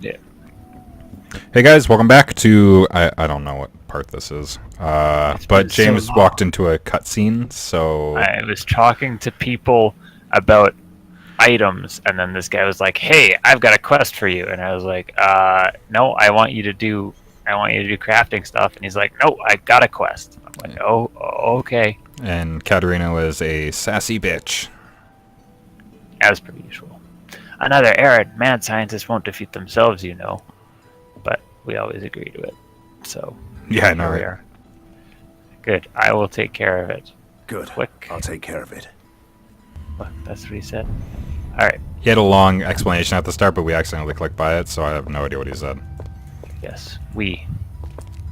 Yeah. Hey guys, welcome back to I don't know what part this is. It's But been so James long. walked into a cutscene, so I was talking to people about items, and then this guy was like, "Hey, I've got a quest for you," and I was like, "No, I want you to do crafting stuff," and he's like, "No, I got a quest." I'm like, "Oh, okay," and Katerina was a sassy bitch. as per usual. Another errand. Mad scientists won't defeat themselves, you know, but we always agree to it. So Yeah, I know, here we right? are. Good. I will take care of it. Good. Quick. I'll take care of it. What? That's what he said. All right. He had a long explanation at the start, but we accidentally clicked by it, so I have no idea what he said. Yes, we.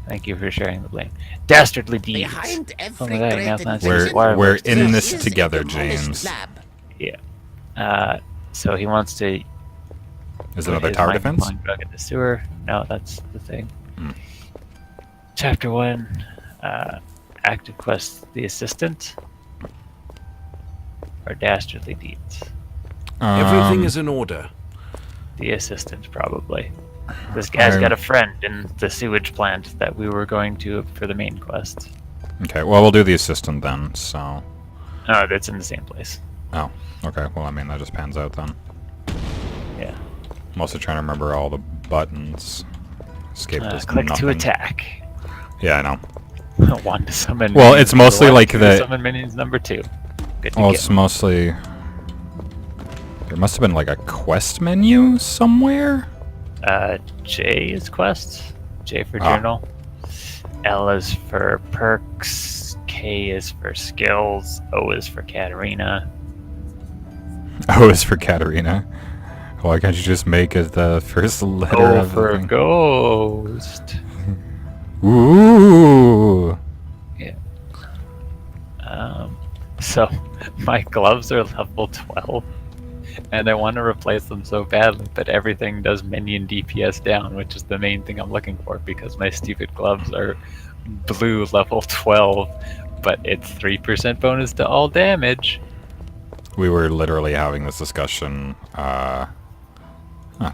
Thank you for sharing the blame. Dastardly deeds. Behind Oh every my God, great Mouth Lands We're- is wireless. we're in there this is a together, demolished James. lab. So he wants to. Is put another his tower mind defense? controlling drug in the sewer. No, that's the thing. Hmm. Chapter 1. Active quest: the assistant. Or dastardly deeds. Everything is in order. The assistant, probably. This guy's got a friend in the sewage plant that we were going to for the main quest. Okay, well, we'll do the assistant then, so... Oh, that's in the same place. Oh, okay, well, I mean, that just pans out then. Yeah. I'm also trying to remember all the buttons. Escape does Click nothing. to attack. Yeah, I know. 1 to summon. Well, minions it's mostly number 1, like 2 the- to summon minions number 2. Good to Well, go. it's mostly... There must have been like a quest menu somewhere? J is quest. J for Ah. journal. L is for perks. K is for skills. O is for Katarina. O is for Katarina. Why can't you just make it the first letter O of the for thing? ghost. Ooh! So my gloves are level 12, and I want to replace them so badly, but everything does minion DPS down, which is the main thing I'm looking for, because my stupid gloves are blue level 12, but it's 3% bonus to all damage. We were literally having this discussion,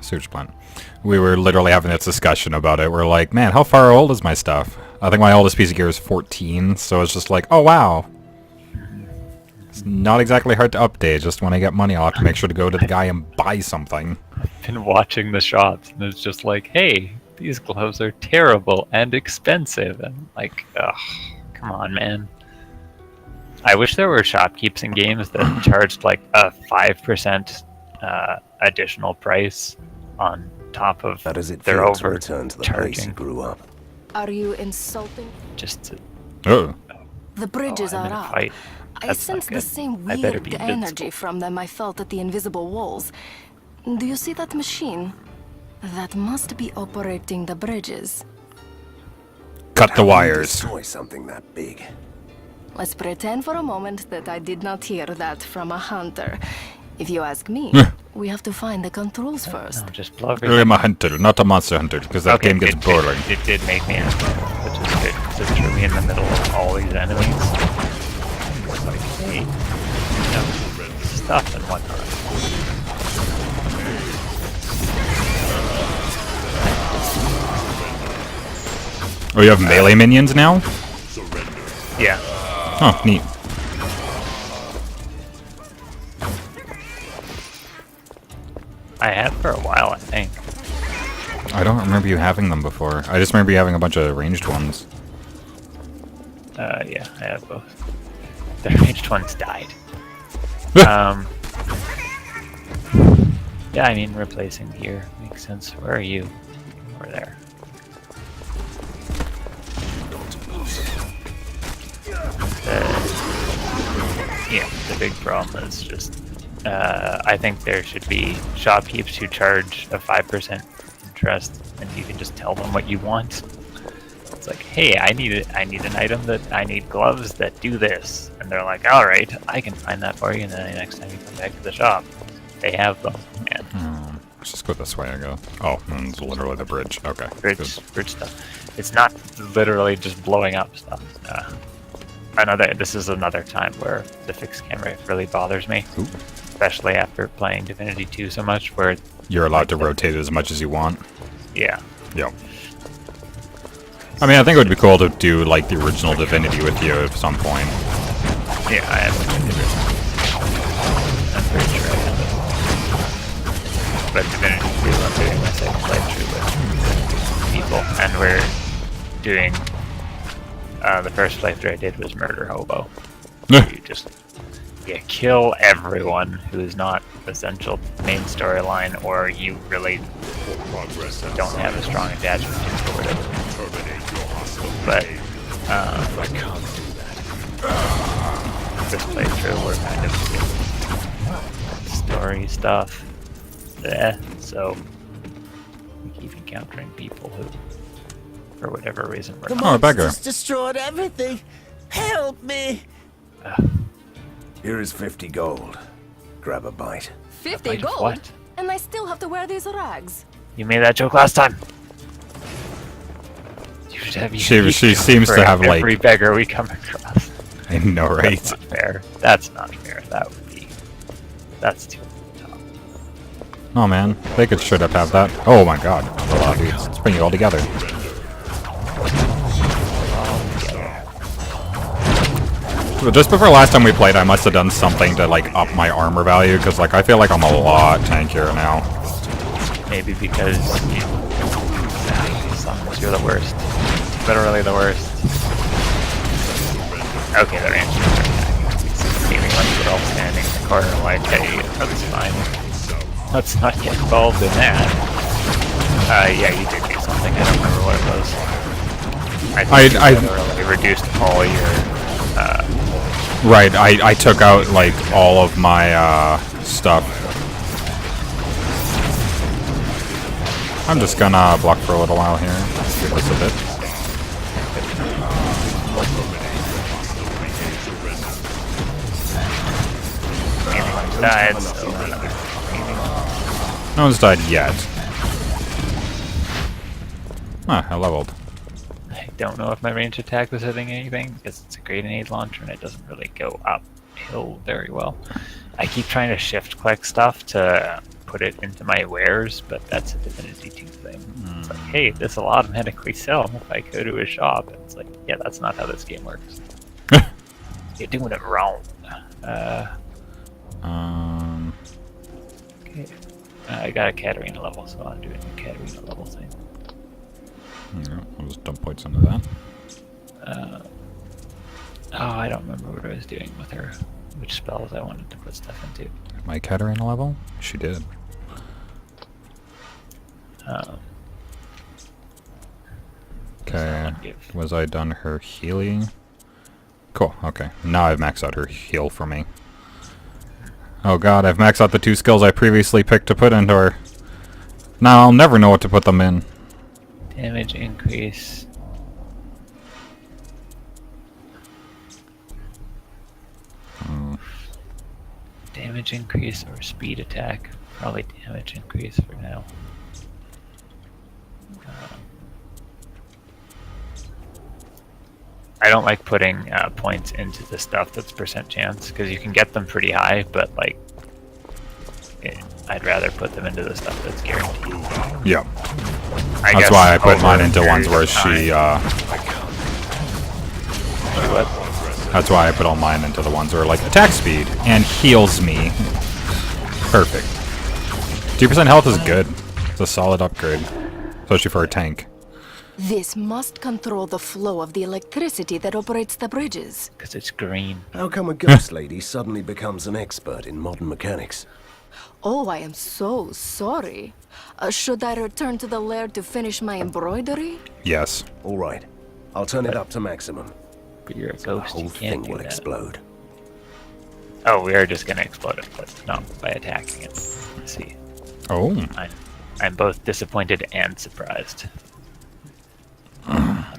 sewage plant. We were literally having this discussion about it. We're like, man, how far old is my stuff? I think my oldest piece of gear is 14, so it's just like, oh wow. It's not exactly hard to update, just when I get money I'll have to make sure to go to the guy and buy something. Been watching the shops, and it's just like, hey, these gloves are terrible and expensive, and I'm like, ugh, come on, man. I wish there were shopkeepers in games that charged like a 5% additional price on top of How does it their feel to over return to the place charging you grew up? Are you insulting? just to Oh. The bridges I'm are in a up. fight. I That's not sense the good. same I better weird be energy invincible. from them I felt at the invisible walls. Do you see that machine? That must be operating the bridges. Cut the How do you wires. destroy something that big. Let's pretend for a moment that I did not hear that from a hunter. If you ask me, we have to find the controls first. No, just blow everything. I'm a hunter, not a monster hunter, because that game gets boring. It did make me angry, which is good, because it threw me in the middle of all these enemies. It's like, hey, you know, stuff and whatnot. Oh, you have melee minions now? Yeah. Oh, neat. I had for a while, I think. I don't remember you having them before. I just remember you having a bunch of ranged ones. Yeah, I have both. The ranged ones died. Yeah, I mean, replacing here makes sense. Where are you? Over there. Yeah, the big problem is just, I think there should be shopkeepers who charge a 5% interest, and you can just tell them what you want. It's like, hey, I need an item I need gloves that do this, and they're like, all right, I can find that for you. And then the next time you come back to the shop, they have them. And Let's just go this way, I go. Oh, and it's literally the bridge. Okay. bridge good. stuff. It's not literally just blowing up stuff. This is another time where the fixed camera really bothers me, Ooh. especially after playing Divinity 2 so much, where You're allowed to rotate it as much as you want. Yeah. Yep. I mean, I think it would be cool to do like the original Divinity with you at some point. Yeah, I have it. I'm pretty sure I have it. But Divinity 2, I'm doing my second playthrough with people, and we're doing the first playthrough I did was Murder Hobo. You just kill everyone who is not essential main storyline, or you really don't have a strong attachment to it or whatever. But I can't do that. This playthrough we're kind of doing story stuff. So we keep encountering people who, for whatever reason, we're Oh, a beggar. Just destroyed everything. Help me. Here is 50 gold. Grab a bite. 50 Bite of gold? what? And I still have to wear these rags. You made that joke last time. You should have She seems to have every like. beggar we come across. I know, right? That's not fair. That's not fair. That would be. That's too tough. Oh man, they could straight up have that. Oh my god, a lot of dudes. Let's bring it all together. But just before last time we played, I must have done something to like up my armor value, because like I feel like I'm a lot tankier now. Maybe because you're the worst. Literally the worst. Okay, the range is seeming like we're all standing in the corner like, hey, that's fine. Let's not get involved in that. Yeah, you did do something. I don't remember what it was. I think you literally reduced all your Right, I took out like all of my stuff. I'm just gonna block for a little while here. Let's do this a bit. died, so no one's died yet. Ah, I leveled. I don't know if my range attack was hitting anything, because it's a grenade launcher and it doesn't really go uphill very well. I keep trying to shift click stuff to put it into my wares, but that's a Divinity 2 thing. It's like, hey, this will automatically sell if I go to a shop. And it's like, yeah, that's not how this game works. You're doing it wrong. Okay. I got a Katarina level, so I'm doing a Katarina level thing. Yeah, I'll just dump points into that. Oh, I don't remember what I was doing with her. Which spells I wanted to put stuff into. My Katarina level? She did. Okay, was I done her healing? Cool, okay. Now I've maxed out her heal for me. Oh god, I've maxed out the 2 skills I previously picked to put into her. Now I'll never know what to put them in. Damage increase. Damage increase or speed attack? Probably damage increase for now. I don't like putting points into the stuff that's percent chance, because you can get them pretty high, but like, I'd rather put them into the stuff that's guaranteed. Yeah. That's why I put mine into ones where she, That's why I put all mine into the ones where like attack speed and heals me. Perfect. 2% health is good. It's a solid upgrade, especially for a tank. This must control the flow of the electricity that operates the bridges. Because it's green. How come a ghost lady suddenly becomes an expert in modern mechanics? Oh, I am so sorry. Should I return to the lair to finish my embroidery? Yes. All right, I'll turn it up to maximum. But you're a The ghost, whole you thing can't do will that. explode. Oh, we are just gonna explode it, but not by attacking it. Let's see. Oh. I'm both disappointed and surprised.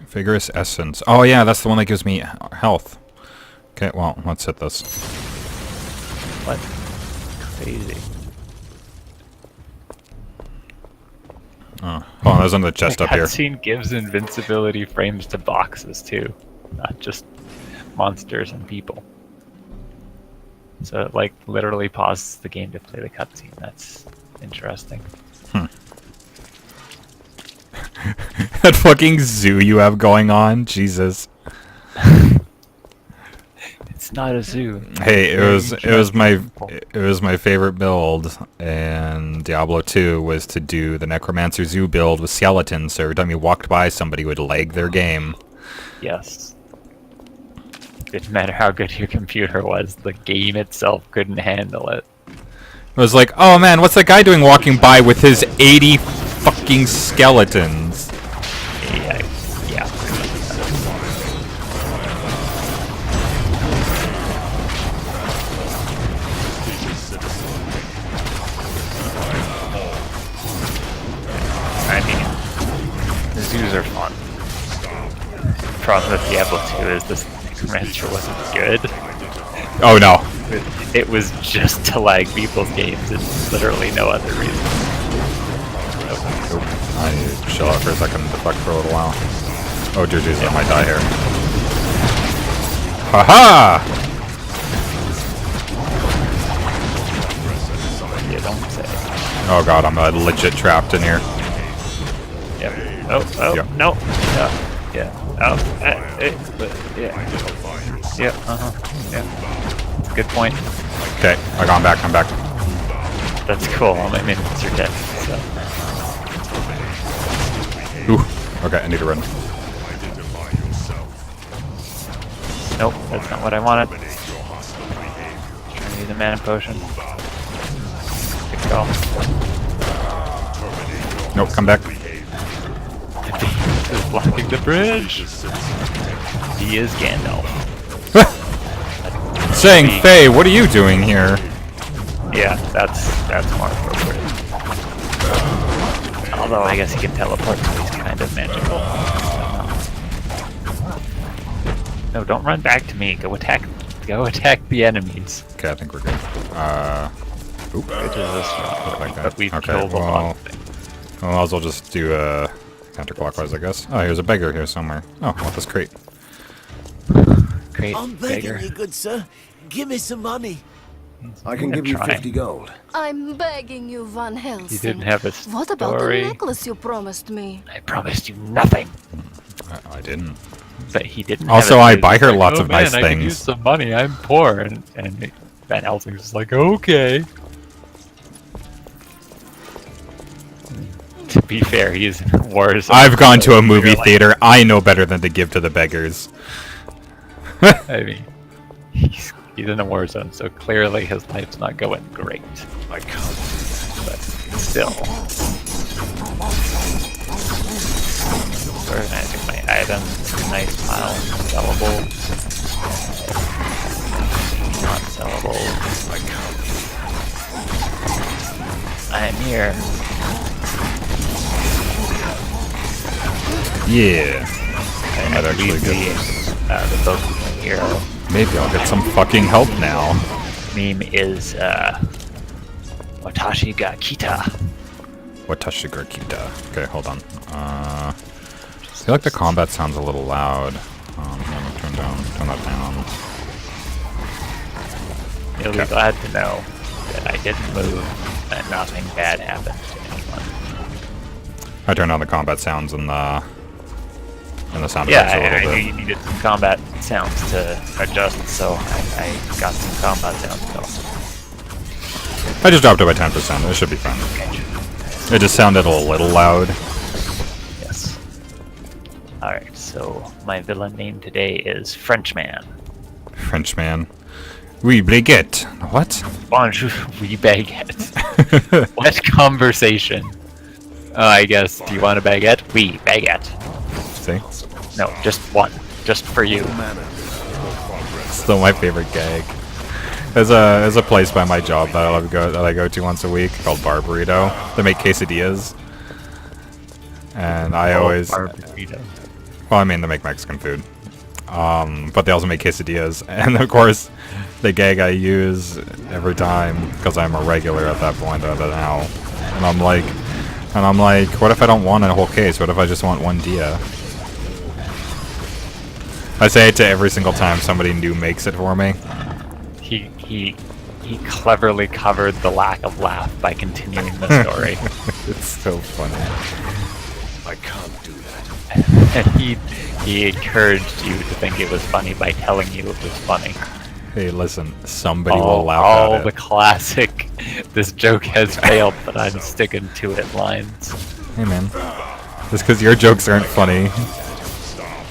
Vigorous Essence. Oh yeah, that's the one that gives me health. Okay, well, let's hit this. What? Crazy. Oh, oh, there's another chest up here. Cutscene gives invincibility frames to boxes too, not just monsters and people. So it like literally pauses the game to play the cutscene. That's interesting. That fucking zoo you have going on, Jesus. It's not a zoo. Hey, it was People. my favorite build in Diablo 2 was to do the Necromancer Zoo build with skeletons. So every time you walked by, somebody would lag their game. Yes. Didn't matter how good your computer was, the game itself couldn't handle it. It was like, oh man, what's that guy doing walking by with his 80 fucking skeletons? Yeah. I mean, the zoos are fun. The problem with Diablo 2 is this Necromancer wasn't good. Oh no. It was just to lag people's games and literally no other reason. Nope. I need to chill out for a second and deflect for a little while. Oh dear Jesus, I might die here. Haha! You don't say. Oh god, I'm legit trapped in here. Yep. Oh, Yep. no. Yeah. Oh, yeah. Yeah, yeah. Good point. Okay, I'm back. That's cool. All my minions are dead, so. Ooh, okay, I need to run. Nope, that's not what I wanted. Trying to use a mana potion. Good go. Nope, come back. Is blocking the bridge. He is Gandalf. Saying, Faye, what are you doing here? Yeah, that's more appropriate. Although I guess he can teleport, so he's kind of magical. No, don't run back to me. Go attack the enemies. Okay, I think we're good. Oop. Which is this strong, Like that. but we've Okay, killed a lot. well, I'll just do counterclockwise, I guess. Oh, here's a beggar here somewhere. Oh, I want this crate. Great I'm begging beggar. you, good sir. Give me some money. I can give you Try. 50 gold. I'm begging you, Van Helsing. You didn't have a What about the story. necklace you promised me? I promised you nothing. I didn't. But he didn't. Also, have it. I He was buy her like, lots oh, of man, nice I could use things. some money. I'm poor, and Van Helsing's just like, okay. To be fair, he's worse. I've gone to a movie Like, theater. I know better than to give to the beggars. I mean, he's in a war zone, so clearly his life's not going great. I can't. But still. Organizing my items. Nice pile. Sellable. Not sellable. I'm here. Yeah. And I'd actually leave get the Pokemon hero. Maybe I'll get some fucking help now. Meme is Watashi ga Kita. Watashi ga kita. Okay, hold on. I feel like the combat sounds a little loud. I'm gonna turn that down. You'll be glad to know that I didn't move and nothing bad happened to anyone. I turned on the combat sounds and the sound Yeah, effects a I little knew bit. you needed some combat sounds to adjust, so I got some combat sounds going. I just dropped it by 10%. It should be fine. It just sounded a little loud. Yes. Alright, so my villain name today is Frenchman. Frenchman. Oui, baguette. What? Bonjour, we baguette. What conversation? I guess, do you want a baguette? Oui, baguette. See? No, just one. Just for you. Still my favorite gag. There's a place by my job that I go to once a week called Bar Burrito. They make quesadillas. And I always... Barburrito. Well, I mean, they make Mexican food. But they also make quesadillas. And of course, the gag I use every time, because I'm a regular at that point now. And I'm like, what if I don't want a whole case? What if I just want one dia? I say it to every single time somebody new makes it for me. He he cleverly covered the lack of laugh by continuing the story. It's so funny. I can't do that. And he encouraged you to think it was funny by telling you it was funny. Hey, listen, somebody will laugh at all it. the classic, this joke has failed, but I'm sticking to it lines. Hey, man. Just because your jokes aren't funny, you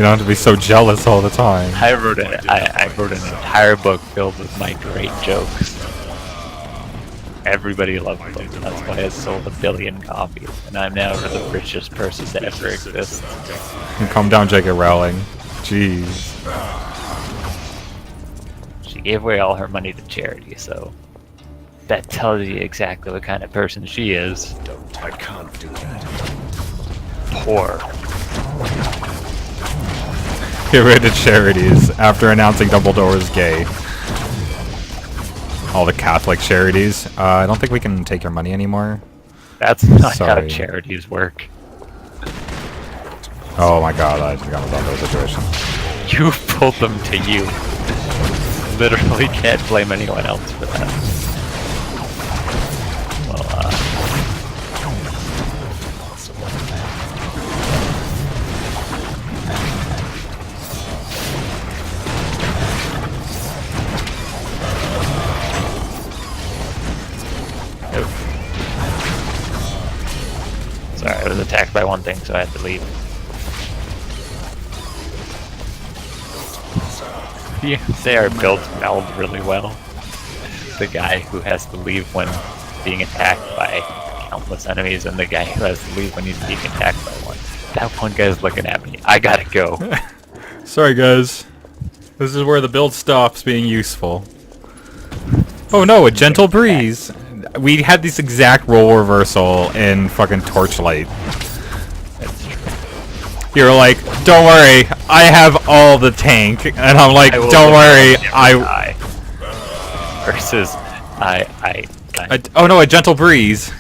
don't have to be so jealous all the time. I wrote an entire book filled with my great jokes. Everybody loved them. That's why it sold 1 billion copies, and I'm now the richest person to ever exist. Calm down, J.K. Rowling. Jeez. She gave away all her money to charity, so that tells you exactly what kind of person she is. I can't do that. Poor. Get rid of charities after announcing Dumbledore was gay. All the Catholic charities. I don't think we can take your money anymore. That's not Sorry. how charities work. Oh my god, I forgot about that situation. You pulled them to you. Literally can't blame anyone else for that. Well, sorry, I was attacked by one thing, so I had to leave. Yeah, they are built meld really well. The guy who has to leave when being attacked by countless enemies, and the guy who has to leave when he's being attacked by one. That one guy's looking at me. I gotta go. Sorry guys. This is where the build stops being useful. Oh no, a gentle breeze! We had this exact role reversal in fucking Torchlight. That's true. You're like, don't worry, I have all the tank. And I'm like, I will don't worry, never die. Versus, oh no, a gentle breeze.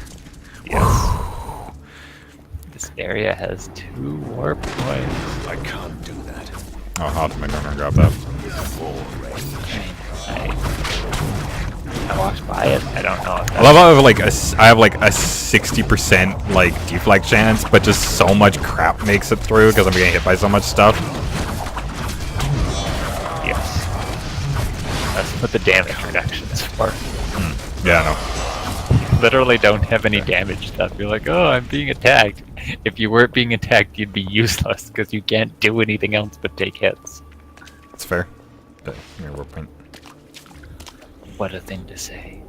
yes. This area has 2 warp points. I can't do that. Oh, I'll have to make sure I grab that. I walked by it. I don't know if I love how I have like a 60% like deflect chance, but just so much crap makes it through because I'm getting hit by so much stuff. yes. That's what the damage reduction is for. Yeah, I know. You literally don't have any damage stuff. You're like, oh, I'm being attacked. If you weren't being attacked, you'd be useless because you can't do anything else but take hits. It's fair. Give me a warp point. What a thing to say.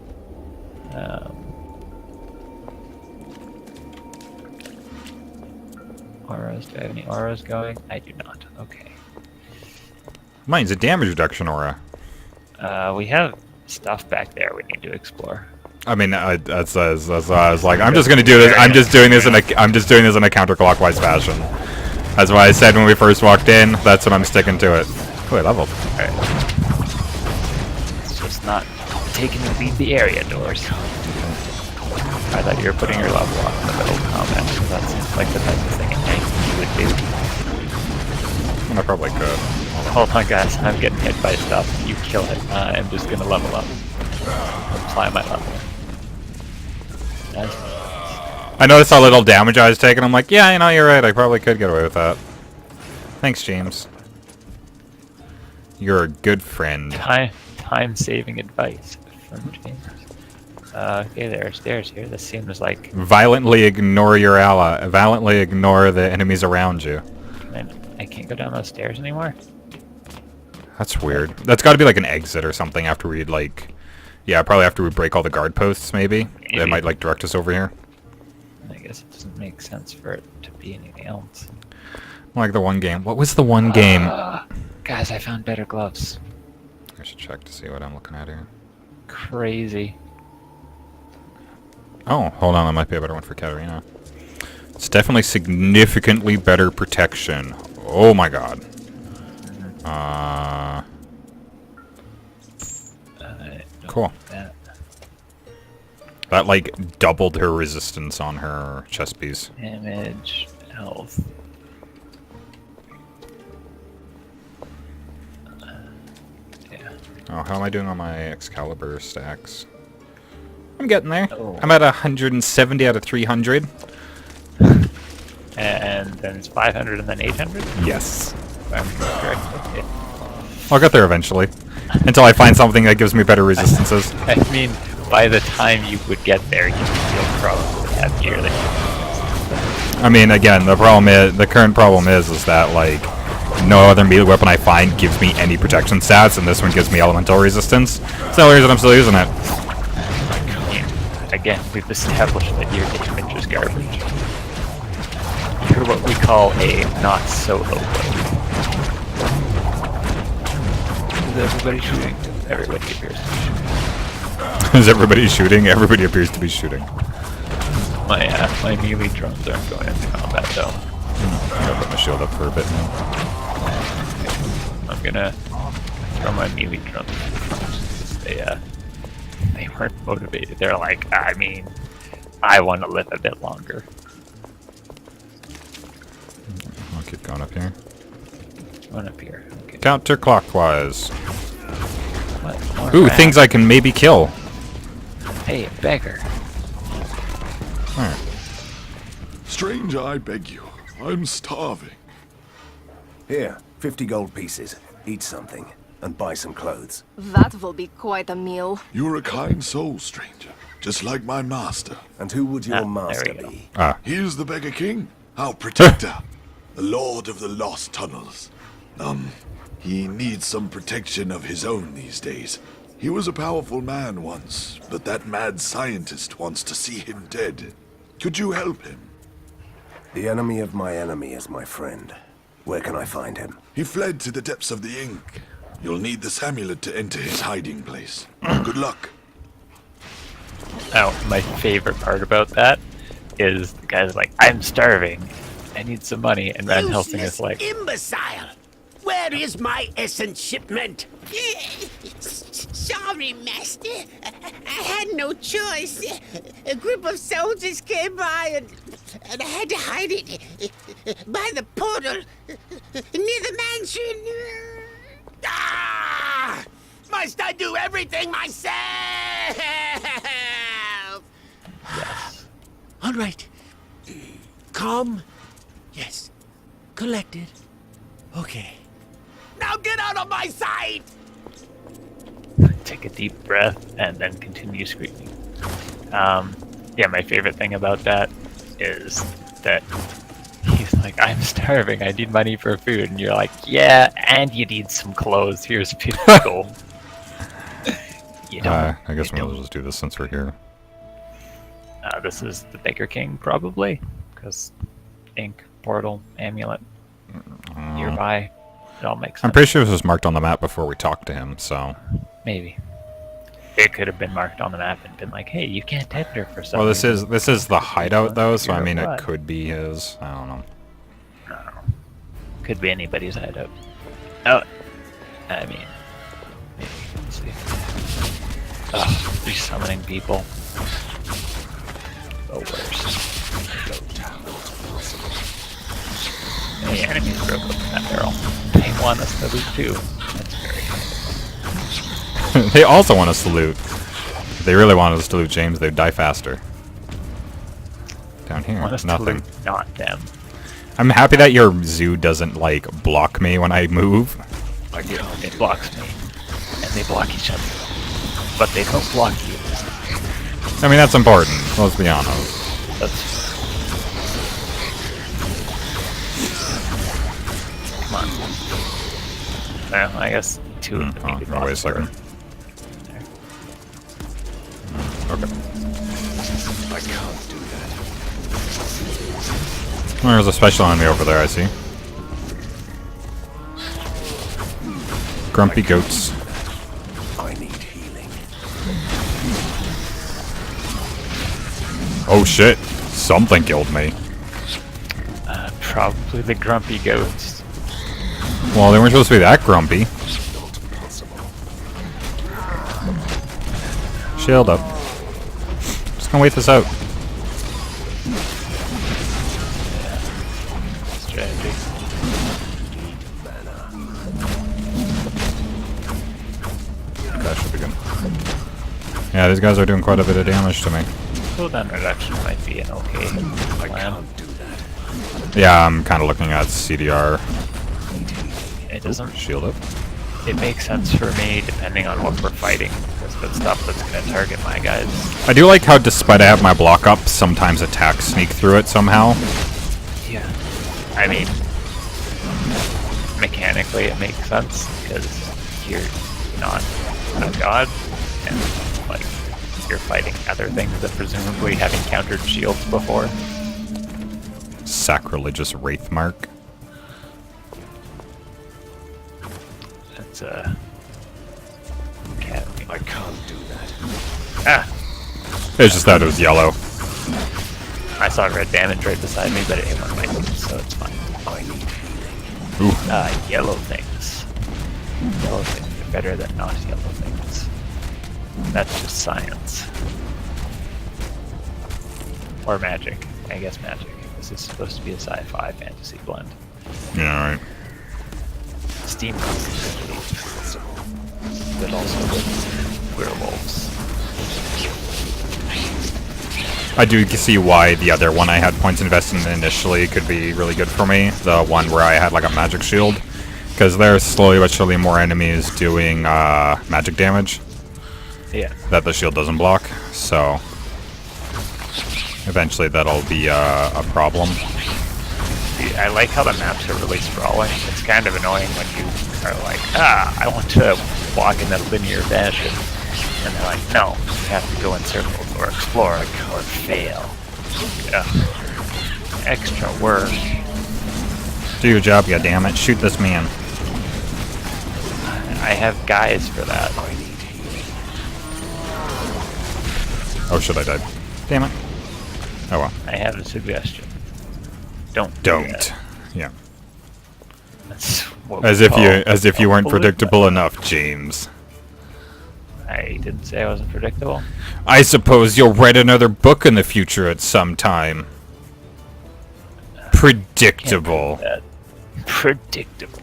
Auras, do I have any auras going? I do not. Okay. Mine's a damage reduction aura. We have stuff back there we need to explore. I mean, that's why I was like, I'm just gonna do this. I'm just doing this in a counterclockwise fashion. That's why I said when we first walked in. That's what I'm sticking to it. Oh, I leveled. Alright. It's just not taking to leave the area doors. I thought you were putting your level up in the middle comment. That seems like the type of thing a tank you would do. I probably could. Hold on guys, I'm getting hit by stuff. You kill it. I'm just gonna level up. Apply my level. Nice. I noticed how little damage I was taking. I'm like, yeah, you know, you're right. I probably could get away with that. Thanks, James. You're a good friend. Time-saving advice from James. Okay, there are stairs here. This seems like... Violently ignore your ally. Violently ignore the enemies around you. I can't go down those stairs anymore? That's weird. That's got to be like an exit or something after we like... Yeah, probably after we break all the guard posts, maybe. They might like direct us over here. I guess it doesn't make sense for it to be anything else. Like the one game. What was the one game? Guys, I found better gloves. I should check to see what I'm looking at here. Crazy. Oh, hold on. That might be a better one for Katarina. It's definitely significantly better protection. Oh my god. Cool. That like doubled her resistance on her chest piece. Damage, health. Oh, Oh, how am I doing on my Excalibur stacks? I'm getting there. Oh. I'm at 170 out of 300. And then it's 500 and then 800? Yes. If I'm correct. Okay. I'll get there eventually. Until I find something that gives me better resistances. I mean, by the time you would get there, you'll probably have gear that I mean, again, the current problem is that, like, no other melee weapon I find gives me any protection stats, and this one gives me elemental resistance. That's the only reason I'm still using it. Again, we've established that your damage is garbage. You're what we call a not-so-low. Is everybody shooting? Everybody appears to be shooting. Is everybody shooting? Everybody appears to be shooting. My melee drones aren't going into combat, though. I'll put my shield up for a bit now. I'm gonna throw my melee drones. They weren't motivated. They're like, I mean, I want to live a bit longer. I'll keep going up here. One up here. Okay. Counterclockwise. What? More Ooh, rats. things I can maybe kill. Hey, beggar. Alright. Stranger, I beg you. I'm starving. Here, 50 gold pieces. Eat something, and buy some clothes. That will be quite a meal. You're a kind soul, stranger. Just like my master. And who would your There master we go. be? He is the Beggar King, our protector. The Lord of the Lost Tunnels. He needs some protection of his own these days. He was a powerful man once, but that mad scientist wants to see him dead. Could you help him? The enemy of my enemy is my friend. Where can I find him? He fled to the depths of the ink. You'll need this amulet to enter his hiding place. Good luck. Now, my favorite part about that is the guy's like, I'm starving. I need some money. And Van Helsing is like, imbecile! Where is my essence shipment? Sorry, Master. I had no choice. A group of soldiers came by and I had to hide it by the portal near the mansion. Ah! Must I do everything myself? yes. All right. Calm. Yes. Collected. Okay. Now get out of my sight! Take a deep breath and then continue screaming. Yeah, my favorite thing about that is that he's like, I'm starving, I need money for food. And you're like, yeah, and you need some clothes. Here's 50 gold. You don't, I guess you we'll don't. just do this since we're here. This is the Beggar King, probably, because ink, portal, amulet, nearby. It all makes sense. I'm pretty sure this was marked on the map before we talked to him, so... Maybe. It could have been marked on the map and been like, hey, you can't enter for some Well, reason. this is the hideout, though, so I You're mean, what? it could be his. I don't know. I don't know. Could be anybody's hideout. Oh, I mean, maybe. Let's see. Ugh, resummoning people. The worst. The enemies broke open that barrel. They want us to loot too. That's very nice. They also want us to loot. If they really wanted us to loot, James, they'd die faster. Down here, Want us to nothing. loot, not them. I'm happy that your zoo doesn't, like, block me when I move. It blocks me, and they block each other, but they don't block you. I mean, that's important. Let's be honest. That's come on. Well, I guess two of them need to Oh, wait a second. Okay. I can't do that. There's a special enemy over there, I see. Grumpy goats. I need healing. Oh shit! Something killed me. Probably the grumpy goats. Well, they weren't supposed to be that grumpy. Shield up. Just gonna wait this out. Strategy. Yeah, these guys are doing quite a bit of damage to me. Cooldown reduction might be an okay plan. Yeah, I'm kind of looking at CDR. It doesn't. Shield up. It makes sense for me depending on what we're fighting. There's good stuff that's gonna target my guys. I do like how, despite I have my block up, sometimes attacks sneak through it somehow. Yeah. I mean, mechanically it makes sense because you're not a god, and like you're fighting other things that presumably have encountered shields before. Sacrilegious Wraith Mark. It's a academy. I can't do that. Ah! It's just that it was yellow. I saw red damage right beside me, but it hit one of my teams, so it's fine. I need healing. Ooh. Yellow things. Yellow things are better than not yellow things. That's just science. Or magic. I guess magic. This is supposed to be a sci-fi fantasy blend. Yeah, right. Steam but also with werewolves. I do see why the other one I had points invested in initially could be really good for me. The one where I had like a magic shield. Because there's slowly but surely more enemies doing magic damage Yeah. that the shield doesn't block. So eventually that'll be a problem. I like how the maps are really sprawling. It's kind of annoying when you are like, I want to walk in a linear fashion. And they're like, no, you have to go in circles or explore or fail. Ugh. Extra work. Do your job, goddammit. Shoot this man. I have guys for that. Oh shit, I died. Damn it. Oh well. I have a suggestion. Don't. do Don't. that. Yeah. That's what As we if call you weren't a predictable enough, James. I didn't say I wasn't predictable. I suppose you'll write another book in the future at some time. Predictable. Predictable.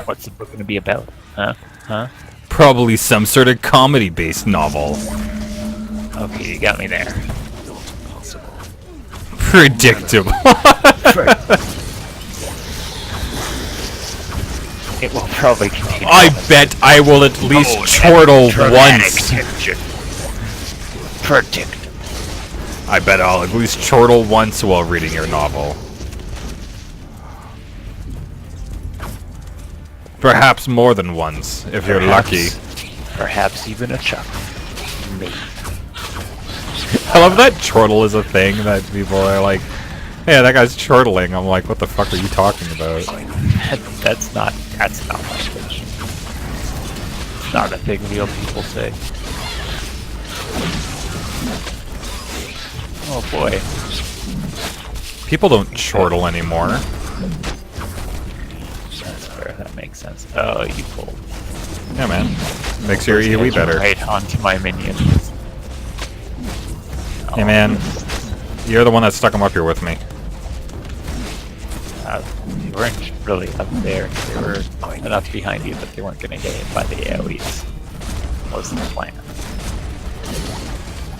What's the book going to be about? Huh? Huh? Probably some sort of comedy-based novel. Okay, you got me there. Predictable. It will probably continue. I bet I will at least chortle once. Predictable. I bet I'll at least chortle once while reading your novel. Perhaps more than once, if you're lucky. Perhaps even a chuckle. Maybe. I love that chortle is a thing that people are like, hey, that guy's chortling. I'm like, what the fuck are you talking about? That's not language. It's not a thing real people say. Oh boy. People don't chortle anymore. That's fair, that makes sense. Oh, you pulled. Yeah, man. Makes your AoE better. Right onto my minions. Hey, man. You're the one that stuck them up here with me. They weren't really up there. They were enough behind you that they weren't going to get hit by the AoEs. Wasn't the plan.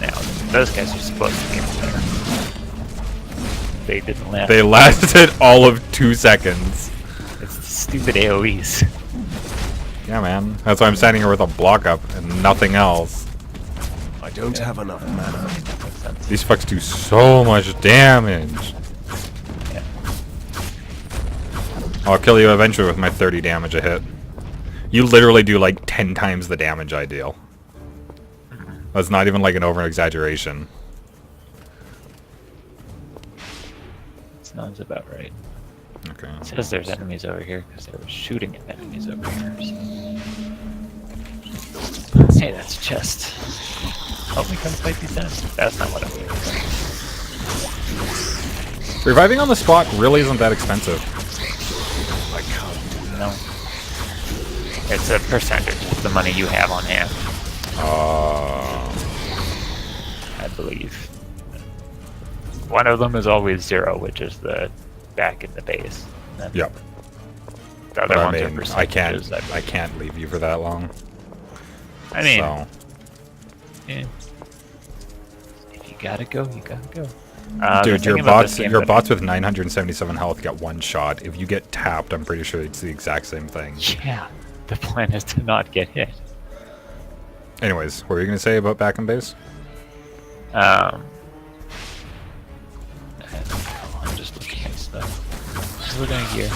Now, those guys are supposed to be up there. They didn't last. They lasted all of 2 seconds. It's the stupid AoEs. Yeah, man. That's why I'm standing here with a block up and nothing else. I don't have enough mana. Makes sense. These fucks do so much damage. Yeah. I'll kill you eventually with my 30 damage a hit. You literally do like 10 times the damage I deal. That's not even like an over-exaggeration. Sounds about right. Okay. It says there's enemies over here because they were shooting at enemies over here. So. Hey, that's a chest. Help me come fight these enemies. That's not what I'm doing. Reviving on the spot really isn't that expensive. I can't. No. It's a percentage of the money you have on hand, I believe. One of them is always 0, which is the back in the base. And then Yep. The other But I ones are mean, percentages. I can't leave you for that long. I mean, So. eh, gotta go. You gotta go. Dude, the your thing about this game that- bots with 977 health get one shot. If you get tapped, I'm pretty sure it's the exact same thing. Yeah, the plan is to not get hit. Anyways, what were you gonna say about back in base? I'm just looking at stuff. Just looking at gear.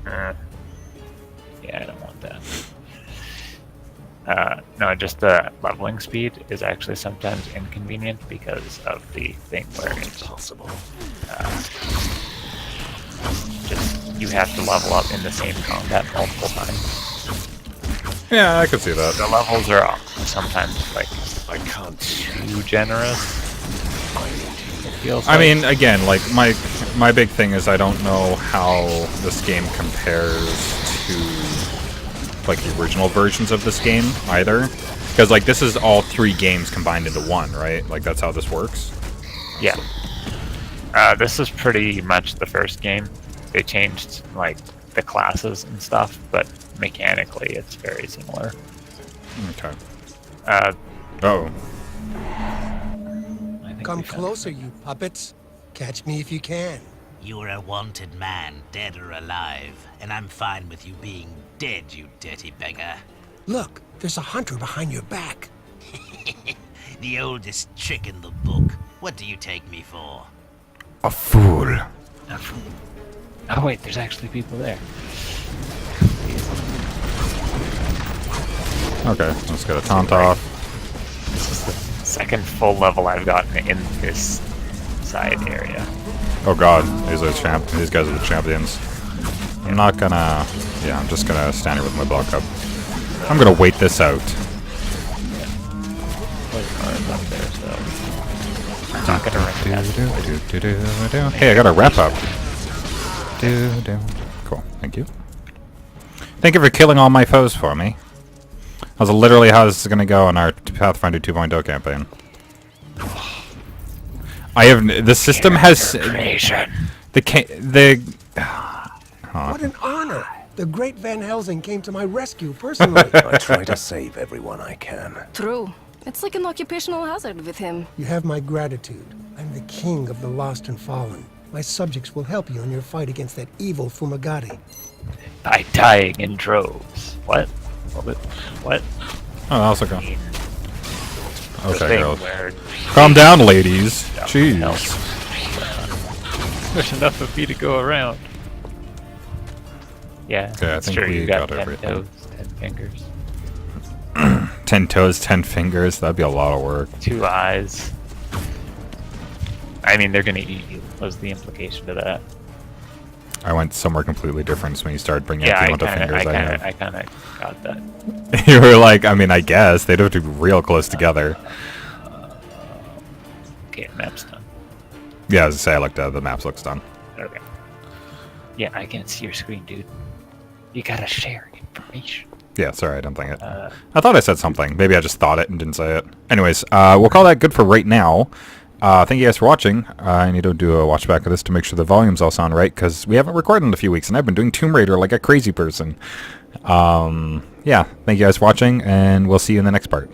Yeah, I don't want that. No, just the leveling speed is actually sometimes inconvenient because of the thing where it's Possible. just you have to level up in the same combat multiple times. Yeah, I could see that. The levels are sometimes like I can't. too generous. It feels I like. mean, again, like my big thing is I don't know how this game compares to like the original versions of this game either, because like this is all 3 games combined into one, right? Like that's how this works. Yeah. This is pretty much the first game. They changed like the classes and stuff, but mechanically it's very similar. Okay. I Oh. think Come we found closer, you puppets. Catch me if you can. You're a wanted man, dead or alive, and I'm fine with you being dead, you dirty beggar. Look, there's a hunter behind your back. The oldest trick in the book. What do you take me for? A fool. Oh wait, there's actually people there. Okay, let's get a taunt off. This is the second full level I've gotten in this side area. Oh god, these guys are the champions. I'm not gonna... Yeah, I'm just gonna stand here with my block up. I'm gonna wait this out. Poison up there, so I'm not gonna run that. Hey, I got a rep up. Cool, thank you. Thank you for killing all my foes for me. That's literally how this is gonna go in our Pathfinder 2.0 campaign. The system has... What an honor! The great Van Helsing came to my rescue personally. I try to save everyone I can. True. It's like an occupational hazard with him. You have my gratitude. I'm the king of the lost and fallen. My subjects will help you in your fight against that evil Fumagati. By dying in droves. What? What? Oh, that's okay. The Okay, thing girls. where Calm down, ladies. Jeez. no. There's enough of me to go around. Yeah, Okay, I that's think true. we You got got 10 everything. toes, 10 fingers, 10 toes, 10 fingers. That'd be a lot of work. 2 eyes. I mean, they're gonna eat you. Was the implication to that? I went somewhere completely different when you started bringing Yeah, up the I amount of fingers I have. kind of got that. You were like, I mean, I guess. They'd have to be real close together. Okay, map's done. Yeah, as I say, I looked at it, the maps looks done. Okay. Yeah, I can't see your screen, dude. You gotta share information. Yeah, sorry, I didn't think it. I thought I said something. Maybe I just thought it and didn't say it. Anyways, we'll call that good for right now. Thank you guys for watching. I need to do a watch back of this to make sure the volumes all sound right, because we haven't recorded in a few weeks, and I've been doing Tomb Raider like a crazy person. Yeah, thank you guys for watching, and we'll see you in the next part.